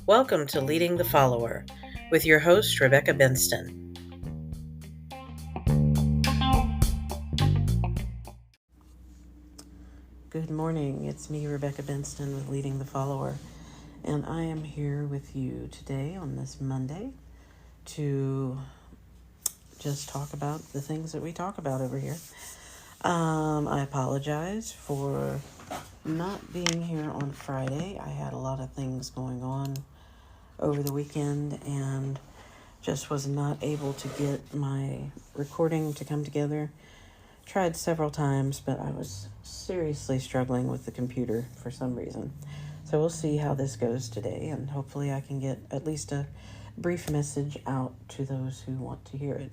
Welcome to Leading the Follower with your host, Rebecca Benston. Good morning. It's me, Rebecca Benston, with Leading the Follower, and I am here with you today on this Monday to just talk about the things that we talk about over here. I apologize for not being here on Friday. I had a lot of things going on over the weekend and just was not able to get my recording to come together. Tried several times, but I was seriously struggling with the computer for some reason. So we'll see how this goes today, and hopefully I can get at least a brief message out to those who want to hear it.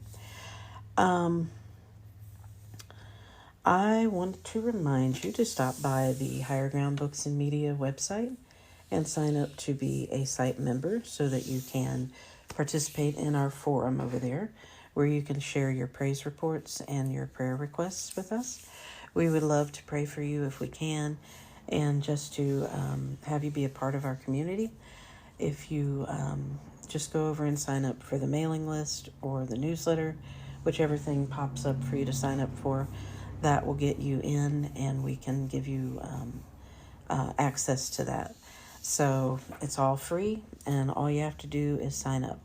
I want to remind you to stop by the Higher Ground Books and Media website and sign up to be a site member so that you can participate in our forum over there, where you can share your praise reports and your prayer requests with us. We would love to pray for you if we can, and just to have you be a part of our community. If you just go over and sign up for the mailing list or the newsletter, whichever thing pops up for you to sign up for, that will get you in, and we can give you access to that. So it's all free, and all you have to do is sign up.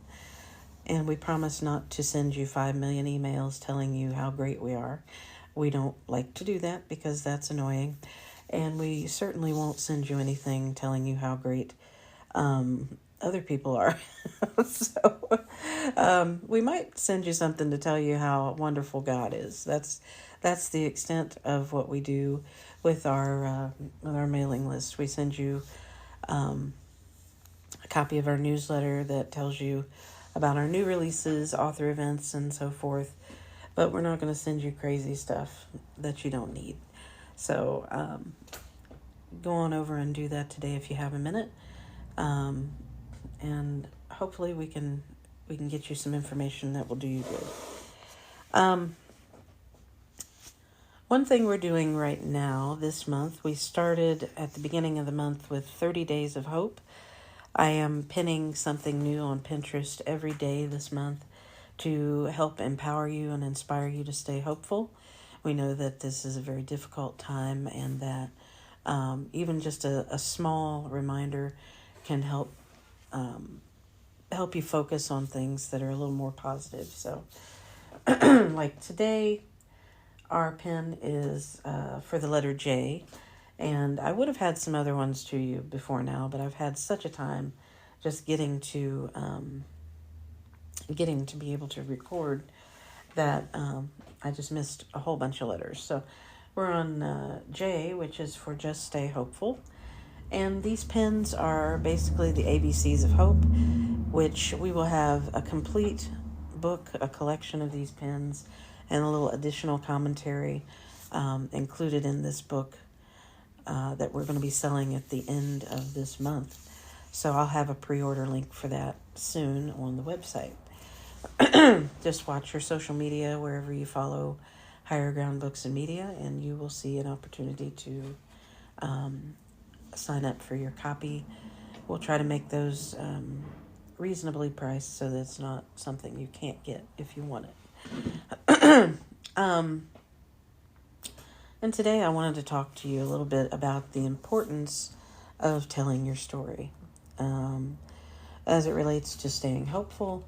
And we promise not to send you 5 million emails telling you how great we are. We don't like to do that because that's annoying. And we certainly won't send you anything telling you how great other people are. So we might send you something to tell you how wonderful God is. That's the extent of what we do with our mailing list. We send you a copy of our newsletter that tells you about our new releases, author events, and so forth. But we're not going to send you crazy stuff that you don't need. So go on over and do that today if you have a minute. And hopefully we can get you some information that will do you good. One thing we're doing right now this month, we started at the beginning of the month with 30 Days of Hope. I am pinning something new on Pinterest every day this month to help empower you and inspire you to stay hopeful. We know that this is a very difficult time, and that even just a small reminder can help you focus on things that are a little more positive. So like today, our pin is for the letter J, and I would have had some other ones to you before now, but I've had such a time just getting to be able to record that I just missed a whole bunch of letters. So we're on J, which is for Just Stay Hopeful. And these pins are basically the ABCs of Hope, which we will have a complete book, a collection of these pins, and a little additional commentary included in this book that we're going to be selling at the end of this month. So I'll have a pre-order link for that soon on the website. Just watch your social media wherever you follow Higher Ground Books and Media, and you will see an opportunity to sign up for your copy. We'll try to make those reasonably priced so that it's not something you can't get if you want it. And today I wanted to talk to you a little bit about the importance of telling your story. As it relates to staying hopeful,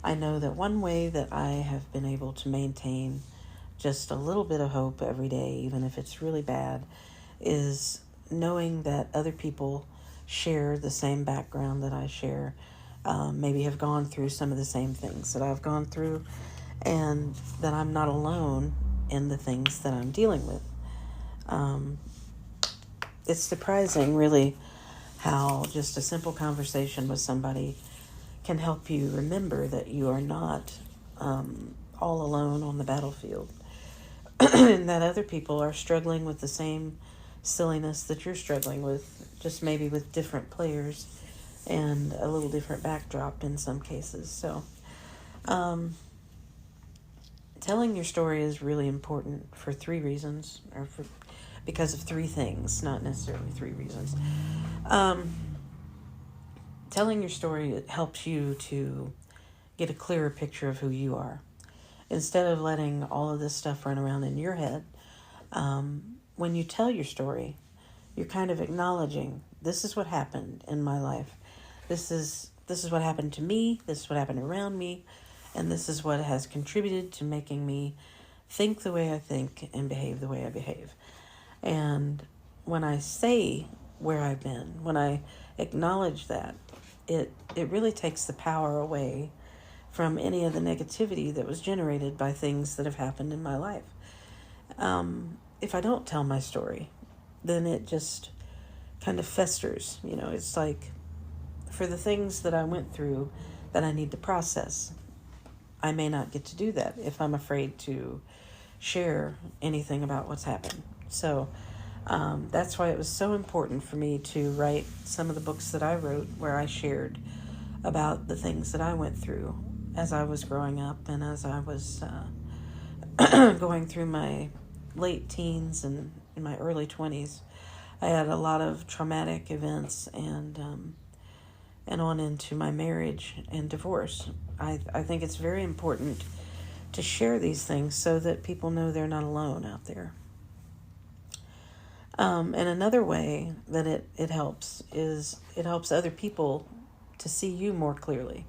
I know that one way that I have been able to maintain just a little bit of hope every day, even if it's really bad, is knowing that other people share the same background that I share, maybe have gone through some of the same things that I've gone through, and that I'm not alone in the things that I'm dealing with. It's surprising, really, how just a simple conversation with somebody can help you remember that you are not all alone on the battlefield, and that other people are struggling with the same silliness that you're struggling with, just maybe with different players and a little different backdrop in some cases. So telling your story is really important for three reasons, because of three things, not necessarily three reasons. Telling your story, it helps you to get a clearer picture of who you are. Instead of letting all of this stuff run around in your head, when you tell your story, you're kind of acknowledging, this is what happened in my life. This is what happened to me. This is what happened around me. And this is what has contributed to making me think the way I think and behave the way I behave. And when I say where I've been, when I acknowledge that, it really takes the power away from any of the negativity that was generated by things that have happened in my life. If I don't tell my story, then it just kind of festers. It's like, for the things that I went through that I need to process, I may not get to do that if I'm afraid to share anything about what's happened. So that's why it was so important for me to write some of the books that I wrote, where I shared about the things that I went through as I was growing up and as I was going through my late teens and in my early 20s. I had a lot of traumatic events and on into my marriage and divorce. I think it's very important to share these things so that people know they're not alone out there. And another way that it helps is it helps other people to see you more clearly.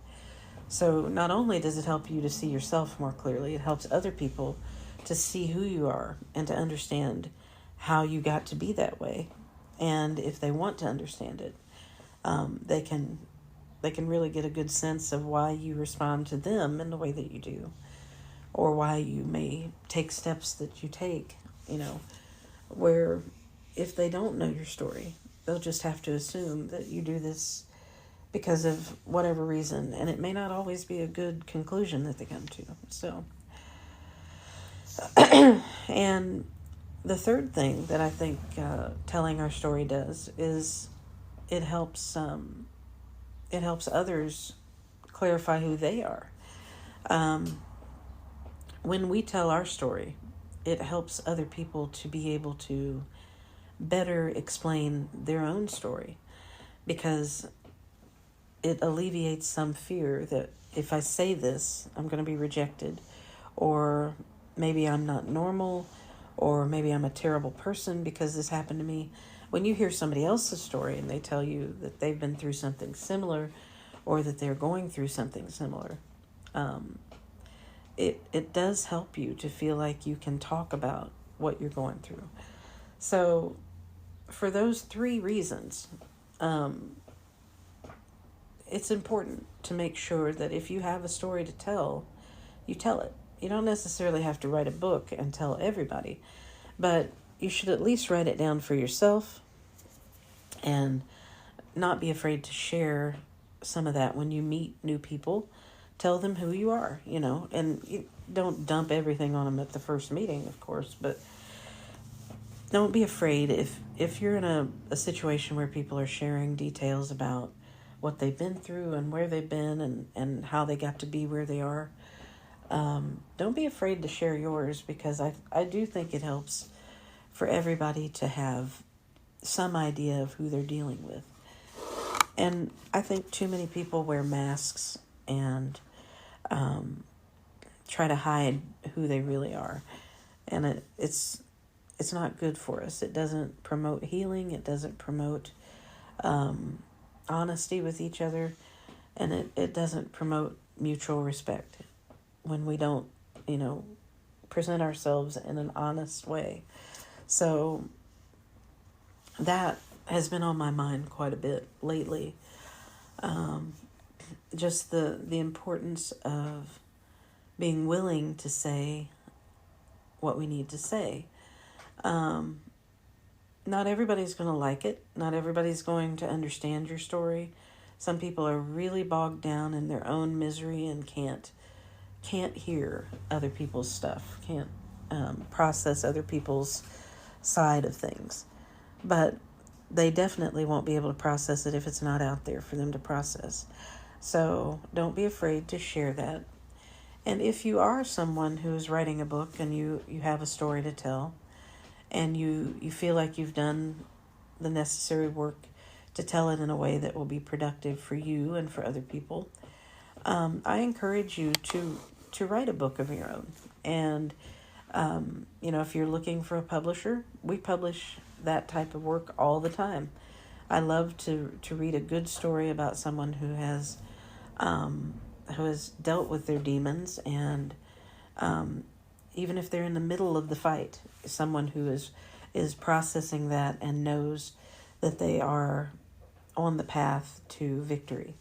So not only does it help you to see yourself more clearly, it helps other people to see who you are and to understand how you got to be that way. And if they want to understand it, they can really get a good sense of why you respond to them in the way that you do, or why you may take steps that you take, where if they don't know your story, they'll just have to assume that you do this because of whatever reason, and it may not always be a good conclusion that they come to. So, and the third thing that I think telling our story does is it helps others clarify who they are. When we tell our story, it helps other people to be able to better explain their own story, because it alleviates some fear that if I say this, I'm going to be rejected, or maybe I'm not normal, or maybe I'm a terrible person because this happened to me. When you hear somebody else's story and they tell you that they've been through something similar, or that they're going through something similar, it does help you to feel like you can talk about what you're going through. So for those three reasons, it's important to make sure that if you have a story to tell, you tell it. You don't necessarily have to write a book and tell everybody, but you should at least write it down for yourself and not be afraid to share some of that when you meet new people. Tell them who you are, and you don't dump everything on them at the first meeting, of course, but don't be afraid if you're in a situation where people are sharing details about what they've been through and where they've been and how they got to be where they are. Don't be afraid to share yours, because I do think it helps for everybody to have some idea of who they're dealing with. And I think too many people wear masks and try to hide who they really are. And it's not good for us. It doesn't promote healing. It doesn't promote honesty with each other. And it doesn't promote mutual respect when we don't, present ourselves in an honest way. So that has been on my mind quite a bit lately. Just the importance of being willing to say what we need to say. Not everybody's going to like it. Not everybody's going to understand your story. Some people are really bogged down in their own misery and can't hear other people's stuff, can't process other people's side of things. But they definitely won't be able to process it if it's not out there for them to process. So don't be afraid to share that. And if you are someone who is writing a book and you have a story to tell, and you feel like you've done the necessary work to tell it in a way that will be productive for you and for other people, I encourage you to write a book of your own. And if you're looking for a publisher, we publish that type of work all the time. I love to read a good story about someone who has dealt with their demons, and even if they're in the middle of the fight, someone who is processing that and knows that they are on the path to victory.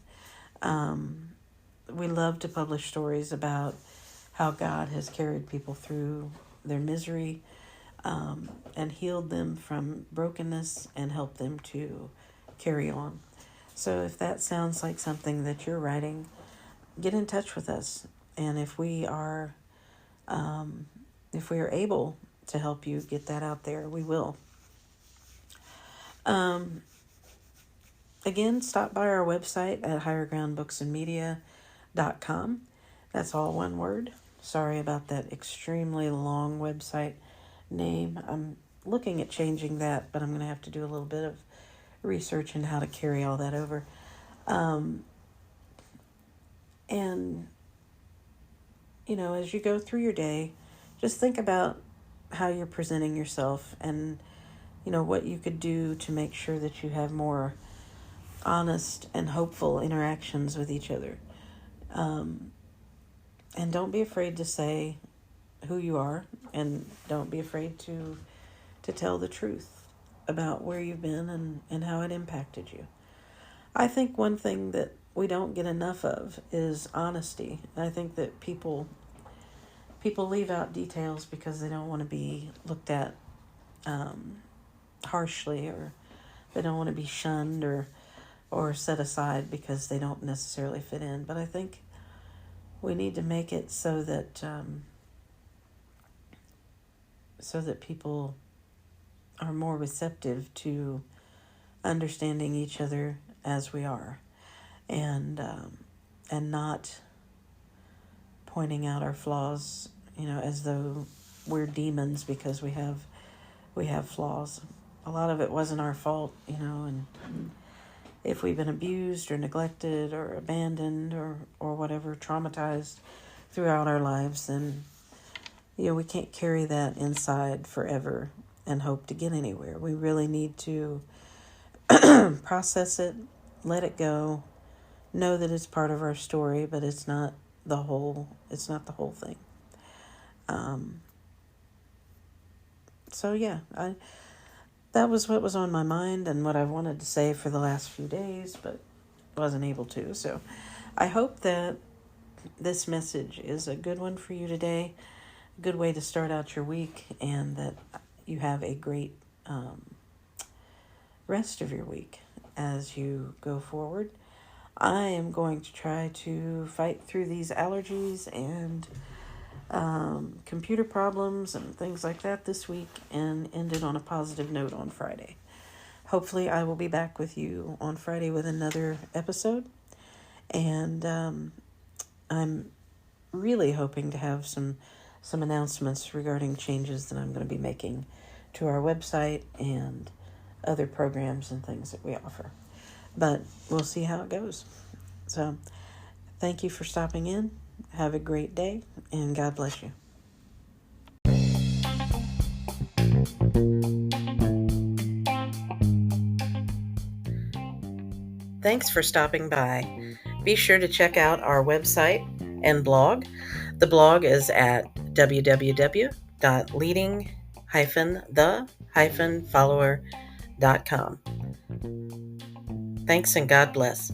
We love to publish stories about how God has carried people through their misery, and healed them from brokenness and helped them to carry on. So if that sounds like something that you're writing, get in touch with us. And if we are able to help you get that out there, we will. Again, stop by our website at highergroundbooksandmedia.com. That's all one word. Sorry about that extremely long website name. I'm looking at changing that, but I'm going to have to do a little bit of research in how to carry all that over. And, as you go through your day, just think about how you're presenting yourself and, what you could do to make sure that you have more honest and hopeful interactions with each other. And don't be afraid to say who you are, and don't be afraid to tell the truth about where you've been and how it impacted you. I think one thing that we don't get enough of is honesty. I think that people leave out details because they don't want to be looked at harshly, or they don't want to be shunned or set aside because they don't necessarily fit in. But I think we need to make it so that people are more receptive to understanding each other as we are, and not pointing out our flaws, as though we're demons because we have flaws. A lot of it wasn't our fault, and if we've been abused or neglected or abandoned or whatever, traumatized throughout our lives, then we can't carry that inside forever and hope to get anywhere. We really need to process it, let it go, know that it's part of our story, but it's not the whole thing. So yeah, that was what was on my mind and what I wanted to say for the last few days, but wasn't able to. So I hope that this message is a good one for you today, a good way to start out your week, and that you have a great rest of your week as you go forward. I am going to try to fight through these allergies and computer problems and things like that this week, and end it on a positive note on Friday. Hopefully I will be back with you on Friday with another episode, and I'm really hoping to have some announcements regarding changes that I'm going to be making to our website and other programs and things that we offer. But we'll see how it goes. So thank you for stopping in. Have a great day, and God bless you. Thanks for stopping by. Be sure to check out our website and blog. The blog is at www.leading-the-follower.com. Thanks, and God bless.